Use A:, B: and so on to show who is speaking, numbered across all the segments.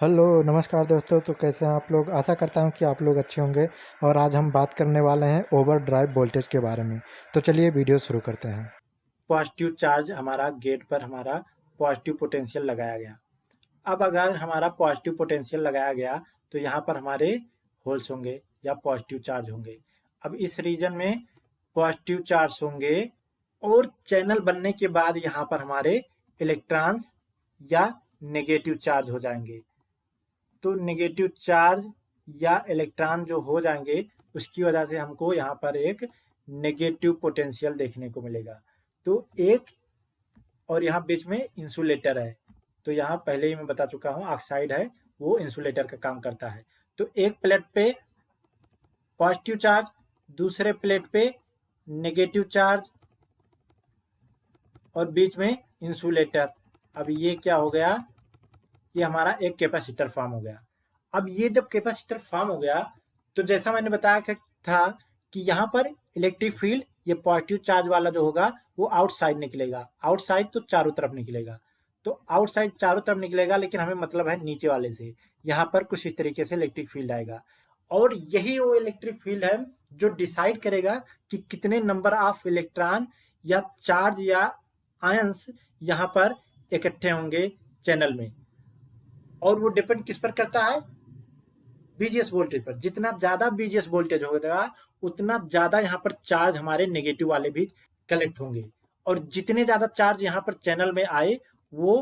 A: Hello नमस्कार दोस्तों। तो कैसे हैं आप लोग? आशा करता हूं कि आप लोग अच्छे होंगे। और आज हम बात करने वाले हैं ओवर ड्राइव वोल्टेज के बारे में। तो चलिए वीडियो शुरू करते हैं।
B: पॉजिटिव चार्ज हमारा गेट पर हमारा पॉजिटिव पोटेंशियल लगाया गया। अब अगर हमारा पॉजिटिव पोटेंशियल लगाया गया तो यहाँ पर हमारे होल्स होंगे या पॉजिटिव चार्ज होंगे। अब इस रीजन में पॉजिटिव चार्ज होंगे और चैनल बनने के बाद यहाँ पर हमारे इलेक्ट्रॉन्स या नेगेटिव चार्ज हो जाएंगे। तो नेगेटिव चार्ज या इलेक्ट्रॉन जो हो जाएंगे उसकी वजह से हमको यहाँ पर एक नेगेटिव पोटेंशियल देखने को मिलेगा। तो एक और यहाँ बीच में इंसुलेटर है। तो यहाँ पहले ही मैं बता चुका हूँ ऑक्साइड है, वो इंसुलेटर का काम करता है। तो एक प्लेट पे पॉजिटिव चार्ज, दूसरे प्लेट पे नेगेटिव चार्ज और बीच में इंसुलेटर। अब ये क्या हो गया, ये हमारा एक कैपेसिटर फॉर्म हो गया। अब ये जब कैपेसिटर फॉर्म हो गया तो जैसा मैंने बताया था कि यहाँ पर इलेक्ट्रिक फील्ड ये पॉजिटिव चार्ज वाला जो होगा वो आउटसाइड निकलेगा। आउटसाइड तो चारों तरफ निकलेगा। तो आउटसाइड चारों तरफ निकलेगा, लेकिन हमें मतलब है नीचे वाले से। यहाँ पर कुछ इस तरीके से इलेक्ट्रिक फील्ड आएगा और यही वो इलेक्ट्रिक फील्ड है जो डिसाइड करेगा कि कितने नंबर ऑफ इलेक्ट्रॉन या चार्ज या आयंस यहाँ पर इकट्ठे होंगे चैनल में। और वो डिपेंड किस पर करता है? बीजीएस वोल्टेज पर। जितना ज्यादा बीजीएस वोल्टेज होगा उतना ज्यादा यहाँ पर चार्ज हमारे नेगेटिव वाले भी कलेक्ट होंगे। और जितने ज्यादा चार्ज यहाँ पर चैनल में आए वो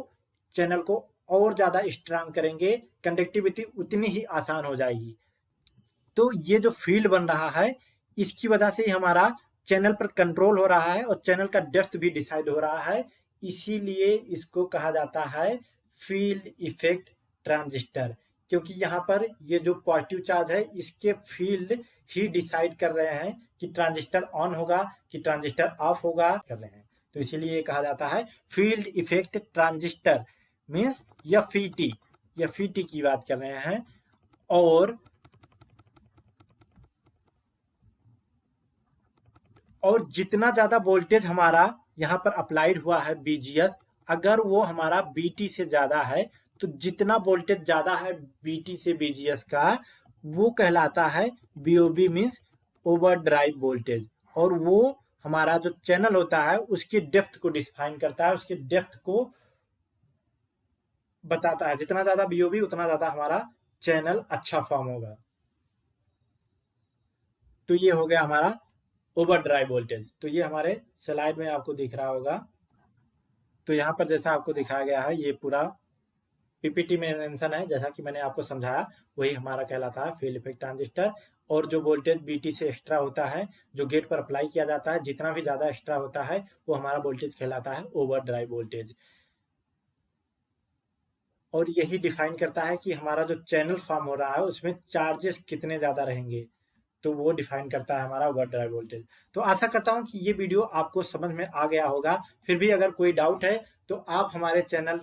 B: चैनल को और ज्यादा स्ट्रांग करेंगे, कंडक्टिविटी उतनी ही आसान हो जाएगी। तो ये जो फील्ड बन रहा है इसकी वजह से ही हमारा चैनल पर कंट्रोल हो रहा है और चैनल का डेप्थ भी डिसाइड हो रहा है। इसीलिए इसको कहा जाता है फील्ड इफेक्ट ट्रांजिस्टर, क्योंकि यहाँ पर ये जो पॉजिटिव चार्ज है इसके फील्ड ही डिसाइड कर रहे हैं कि ट्रांजिस्टर ऑन होगा कि ट्रांजिस्टर ऑफ होगा कर रहे हैं। तो इसीलिए ये कहा जाता है field effect transistor means FET. FET की बात कर रहे हैं। और जितना ज्यादा वोल्टेज हमारा यहाँ पर अप्लाइड हुआ है बीजीएस, अगर वो हमारा बीटी से ज्यादा है तो जितना वोल्टेज ज्यादा है बीटी से बीजीएस का वो कहलाता है BOB means over drive voltage. और वो हमारा जो चैनल होता है उसकी डेप्थ को डिफाइन करता है, उसके डेप्थ को बताता है। जितना ज्यादा बीओबी उतना ज्यादा हमारा चैनल अच्छा फॉर्म होगा। तो ये हो गया हमारा ओवर ड्राइव वोल्टेज। तो ये हमारे स्लाइड में आपको दिख रहा होगा। तो यहाँ पर जैसा आपको दिखाया गया है ये पूरा पीपीटी में मेंशन है, जैसा कि मैंने आपको समझाया वही हमारा कहलाता है फील्ड इफेक्ट ट्रांजिस्टर। और जो वोल्टेज बीटी से एक्स्ट्रा होता है जो गेट पर अप्लाई किया जाता है, जितना भी ज्यादा एक्स्ट्रा होता है वो हमारा वोल्टेज कहलाता है ओवर ड्राइव वोल्टेज। और यही डिफाइन करता है कि हमारा जो चैनल फॉर्म हो रहा है उसमें चार्जेस कितने ज्यादा रहेंगे। तो वो डिफाइन करता है हमारा ओवर ड्राइव वोल्टेज। तो आशा करता हूं कि ये वीडियो आपको समझ में आ गया होगा। फिर भी अगर कोई डाउट है तो आप हमारे चैनल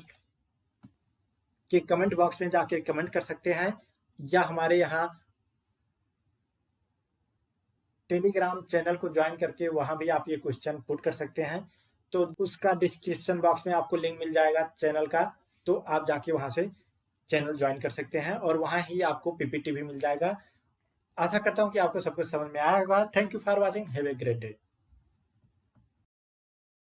B: के कमेंट बॉक्स में जाके कमेंट कर सकते हैं, या हमारे यहाँ टेलीग्राम चैनल को ज्वाइन करके वहां भी आप ये क्वेश्चन पुट कर सकते हैं। तो उसका डिस्क्रिप्शन बॉक्स में आपको लिंक मिल जाएगा चैनल का, तो आप जाके वहां से चैनल ज्वाइन कर सकते हैं और वहां ही आपको पीपीटी भी मिल जाएगा। आशा करता हूं कि आपको सब कुछ समझ में आया होगा। Thank you for watching. Have a great day.